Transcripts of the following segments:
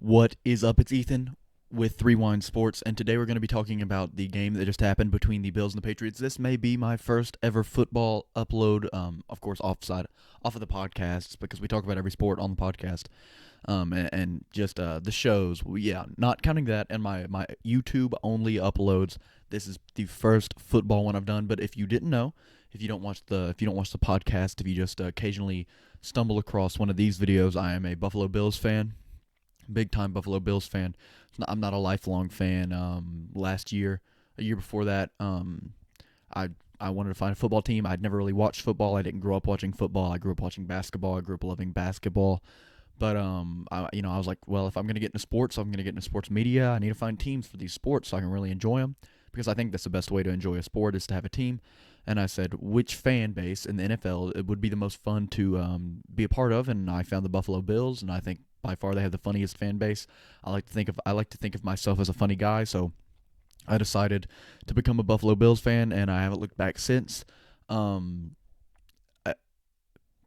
What is up? It's Ethan with Three Wine Sports, and today we're going to be talking about the game that just happened between the Bills and the Patriots. This may be my first ever football upload, of course, off of the podcast, because we talk about every sport on the podcast, and just the shows. Yeah, not counting that and my YouTube only uploads. This is the first football one I've done. But if you didn't know, if you don't watch the podcast, if you just occasionally stumble across one of these videos, I am a Buffalo Bills fan. Big time Buffalo Bills fan. I'm not a lifelong fan. A year before that, I I wanted to find a football team. I'd never really watched football. I didn't grow up watching football. I grew up watching basketball. I grew up loving basketball. But I was like, well, if I'm gonna get into sports, I'm gonna get into sports media. I need to find teams for these sports so I can really enjoy them, because I think that's the best way to enjoy a sport is to have a team. And I said, which fan base in the NFL it would be the most fun to be a part of? And I found the Buffalo Bills, and I think by far they have the funniest fan base. I like to think of myself as a funny guy, so I decided to become a Buffalo Bills fan, and I haven't looked back since. Um, uh,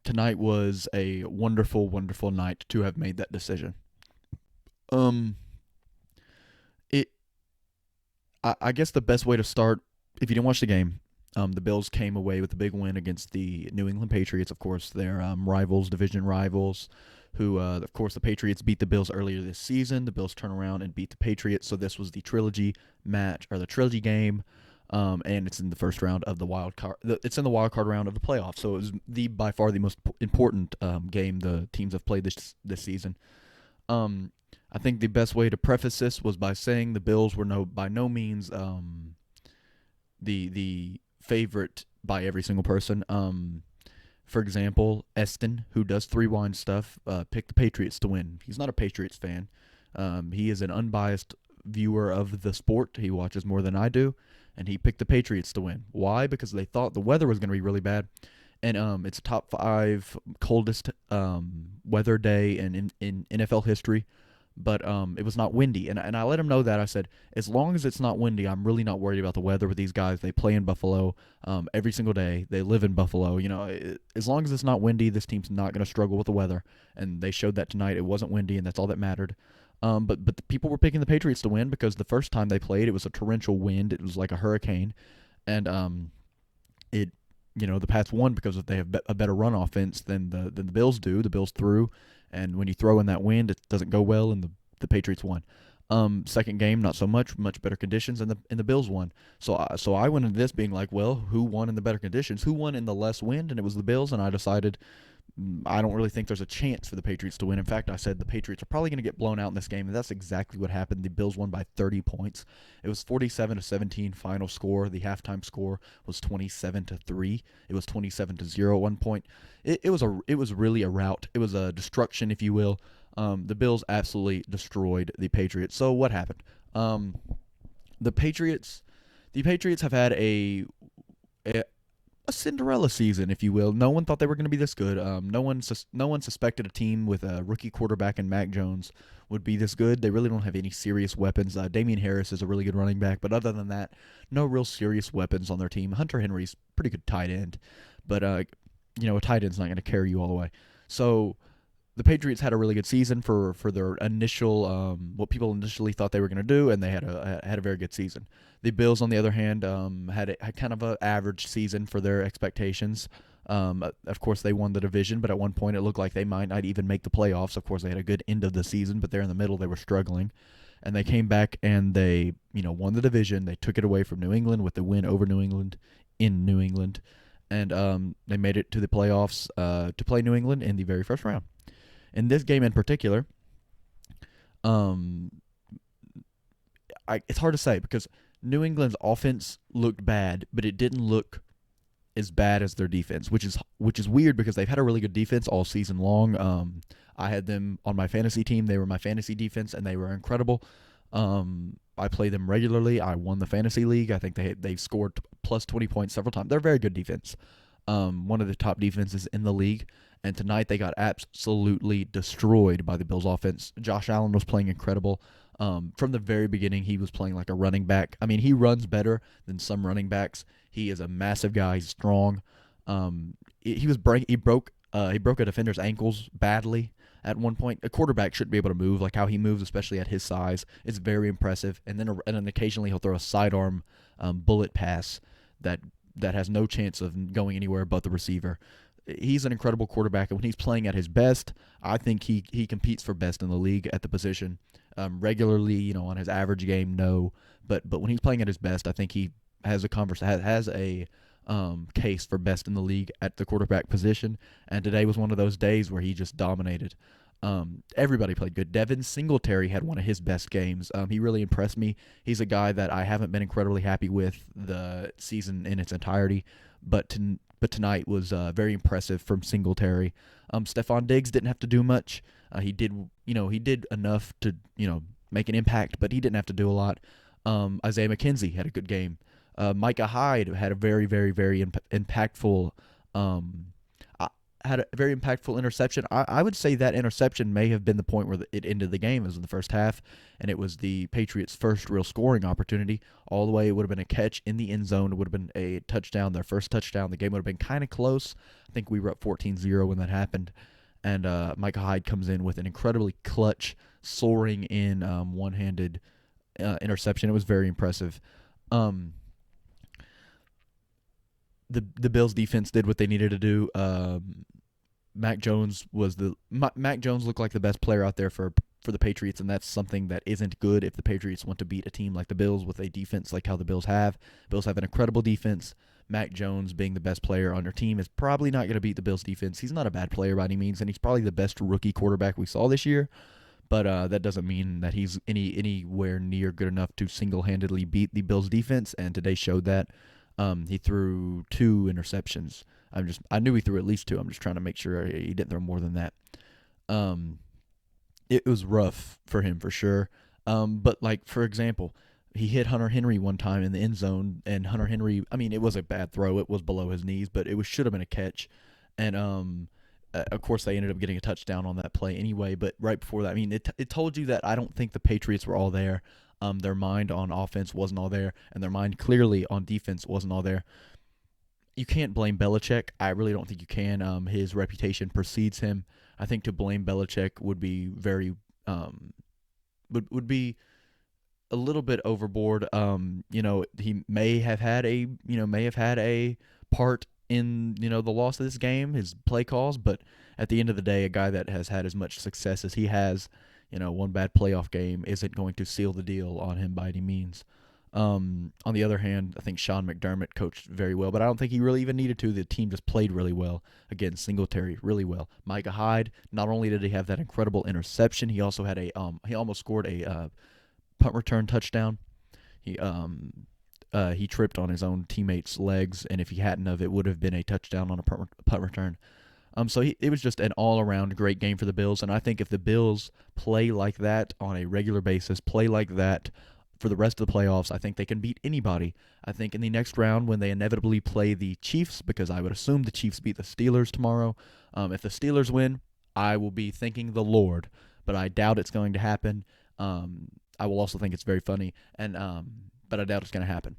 Tonight was a wonderful, wonderful night to have made that decision. Um, it I guess the best way to start, if you didn't watch the game, the Bills came away with a big win against the New England Patriots. Of course, their rivals, division rivals. Who, of course, the Patriots beat the Bills earlier this season. The Bills turn around and beat the Patriots. So this was the trilogy match, or the trilogy game, and it's in the first round of the wild card. It's in the wild card round of the playoffs. So it was by far the most important game the teams have played this season. Um, I think the best way to preface this was by saying the Bills were by no means the favorite by every single person. For example, Eston, who does Three Wine stuff, picked the Patriots to win. He's not a Patriots fan. He is an unbiased viewer of the sport. He watches more than I do, and he picked the Patriots to win. Why? Because they thought the weather was going to be really bad, and it's a top 5 coldest weather day in NFL history. But it was not windy, and I let him know that. I said, as long as it's not windy, I'm really not worried about the weather with these guys. They play in Buffalo every single day. They live in Buffalo. As long as it's not windy, this team's not going to struggle with the weather. And they showed that tonight. It wasn't windy, and that's all that mattered. But the people were picking the Patriots to win because the first time they played, it was a torrential wind. It was like a hurricane, and it the Pats won because they have a better run offense than the Bills do. The Bills threw, and when you throw in that wind, it doesn't go well, and the Patriots won. Second game, not so much better conditions, and the Bills won. So I went into this being like, well, who won in the better conditions? Who won in the less wind? And it was the Bills, and I decided I don't really think there's a chance for the Patriots to win. In fact, I said the Patriots are probably going to get blown out in this game, and that's exactly what happened. The Bills won by 30 points. It was 47-17 final score. The halftime score was 27-3. It was 27-0 at one point. It was really a rout. It was a destruction, if you will. The Bills absolutely destroyed the Patriots. So what happened? The Patriots have had a Cinderella season, if you will. No one thought they were going to be this good. No one suspected a team with a rookie quarterback and Mac Jones would be this good. They really don't have any serious weapons. Damian Harris is a really good running back, but other than that, no real serious weapons on their team. Hunter Henry's pretty good tight end, but a tight end's not going to carry you all the way. So the Patriots had a really good season for their initial what people initially thought they were going to do, and they had a very good season. The Bills, on the other hand, had kind of an average season for their expectations. Of course, they won the division, but at one point it looked like they might not even make the playoffs. Of course, they had a good end of the season, but there in the middle they were struggling, and they came back and they won the division. They took it away from New England with the win over New England in New England, and they made it to the playoffs to play New England in the very first round. In this game in particular, it's hard to say because New England's offense looked bad, but it didn't look as bad as their defense, which is weird because they've had a really good defense all season long. I had them on my fantasy team. They were my fantasy defense, and they were incredible. I play them regularly. I won the fantasy league. I think they've scored plus 20 points several times. They're a very good defense. One of the top defenses in the league. And tonight they got absolutely destroyed by the Bills offense. Josh Allen was playing incredible. From the very beginning, he was playing like a running back. I mean, he runs better than some running backs. He is a massive guy. He's strong. He broke a defender's ankles badly. at one point. A quarterback should be able to move like how he moves, especially at his size. It's very impressive. And then occasionally he'll throw a sidearm bullet pass that has no chance of going anywhere but the receiver. He's an incredible quarterback, and when he's playing at his best, I think he competes for best in the league at the position. Regularly, on his average game, no, but when he's playing at his best, I think he has a case for best in the league at the quarterback position. And today was one of those days where he just dominated. Everybody played good. Devin Singletary had one of his best games. He really impressed me. He's a guy that I haven't been incredibly happy with the season in its entirety, but tonight was very impressive from Singletary. Stephon Diggs didn't have to do much. He did enough to make an impact, but he didn't have to do a lot. Isaiah McKenzie had a good game. Micah Hyde had a very, very, very impactful had a very impactful interception. I would say that interception may have been the point where it ended the game. It was in the first half, and it was the Patriots' first real scoring opportunity. All the way, it would have been a catch in the end zone. It would have been a touchdown, their first touchdown. The game would have been kind of close. I think we were up 14-0 when that happened. And Micah Hyde comes in with an incredibly clutch, soaring in one-handed interception. It was very impressive. The Bills defense did what they needed to do. Mac Jones looked like the best player out there for the Patriots, and that's something that isn't good if the Patriots want to beat a team like the Bills with a defense like how the Bills have. Bills have an incredible defense. Mac Jones being the best player on their team is probably not going to beat the Bills defense. He's not a bad player by any means, and he's probably the best rookie quarterback we saw this year. But that doesn't mean that he's anywhere near good enough to single-handedly beat the Bills defense, and today showed that. He threw 2 interceptions. I knew he threw at least 2. I'm just trying to make sure he didn't throw more than that. It was rough for him for sure. But like for example, he hit Hunter Henry one time in the end zone, and Hunter Henry, it was a bad throw. It was below his knees, but it should have been a catch. And of course they ended up getting a touchdown on that play anyway. But right before that, it told you that I don't think the Patriots were all there. Their mind on offense wasn't all there, and their mind clearly on defense wasn't all there. You can't blame Belichick. I really don't think you can. His reputation precedes him. I think to blame Belichick would be very would be a little bit overboard. He may have had a part in the loss of this game, his play calls, but at the end of the day, a guy that has had as much success as he has, one bad playoff game isn't going to seal the deal on him by any means. On the other hand, I think Sean McDermott coached very well, but I don't think he really even needed to. The team just played really well. Again, Singletary really well. Micah Hyde, not only did he have that incredible interception, he also had he almost scored a punt return touchdown. He tripped on his own teammate's legs, and if he hadn't it would have been a touchdown on a punt return. So it was just an all-around great game for the Bills, and I think if the Bills play like that on a regular basis, play like that for the rest of the playoffs, I think they can beat anybody. I think in the next round when they inevitably play the Chiefs, because I would assume the Chiefs beat the Steelers tomorrow, if the Steelers win, I will be thanking the Lord, but I doubt it's going to happen. I will also think it's very funny, but I doubt it's going to happen.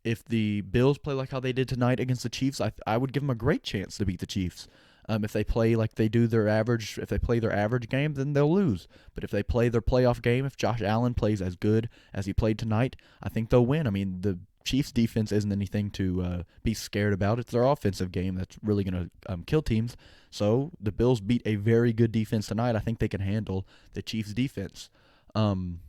If the Bills play like how they did tonight against the Chiefs, I would give them a great chance to beat the Chiefs. If they play like they do if they play their average game, then they'll lose. But if they play their playoff game, if Josh Allen plays as good as he played tonight, I think they'll win. The Chiefs' defense isn't anything to be scared about. It's their offensive game that's really going to kill teams. So the Bills beat a very good defense tonight. I think they can handle the Chiefs' defense. And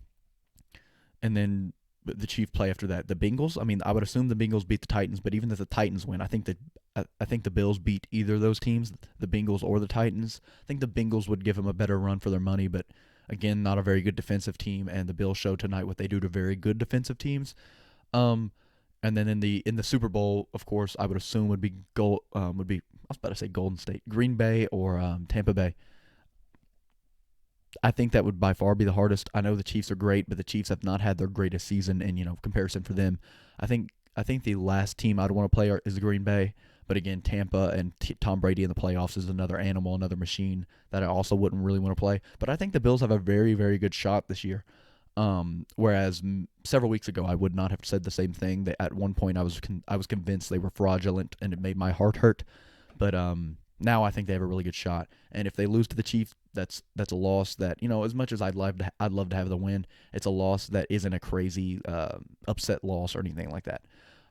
then the Chiefs play after that. The Bengals, I would assume the Bengals beat the Titans, but even if the Titans win, I think the Bills beat either of those teams, the Bengals or the Titans. I think the Bengals would give them a better run for their money, but again, not a very good defensive team, and the Bills showed tonight what they do to very good defensive teams. And then in the Super Bowl, of course, I would assume would be I was about to say Golden State, Green Bay or Tampa Bay. I think that would by far be the hardest. I know the Chiefs are great, but the Chiefs have not had their greatest season in comparison for them. I think the last team I'd want to play is Green Bay, but again, Tampa and Tom Brady in the playoffs is another animal, another machine that I also wouldn't really want to play. But I think the Bills have a very, very good shot this year. Whereas several weeks ago, I would not have said the same thing. That at one point, I was convinced they were fraudulent, and it made my heart hurt. But now I think they have a really good shot. And if they lose to the Chiefs, That's a loss that, as much as I'd love to have the win, it's a loss that isn't a crazy upset loss or anything like that.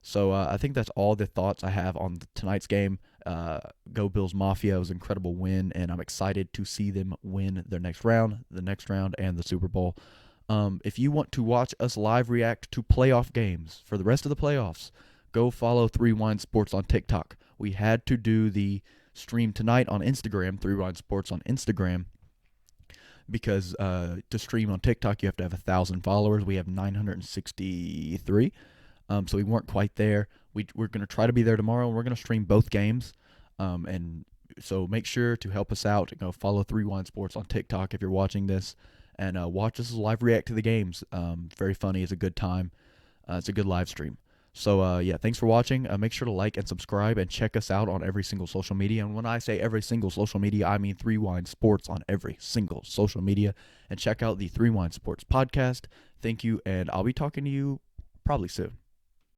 So I think that's all the thoughts I have on tonight's game. Go Bills Mafia. It was an incredible win, and I'm excited to see them win their next round, and the Super Bowl. If you want to watch us live react to playoff games for the rest of the playoffs, go follow 3 Wine Sports on TikTok. We had to do the stream tonight on Instagram, 3 Wine Sports on Instagram, because to stream on TikTok, you have to have 1,000 followers. We have 963. So we weren't quite there. We're going to try to be there tomorrow, and we're going to stream both games. And so make sure to help us out. Follow 3 Wine Sports on TikTok if you're watching this, and watch us live react to the games. Very funny. It's a good time. It's a good live stream. So, yeah, thanks for watching. Make sure to like and subscribe and check us out on every single social media. And when I say every single social media, I mean 3 Wine Sports on every single social media. And check out the 3 Wine Sports podcast. Thank you, and I'll be talking to you probably soon.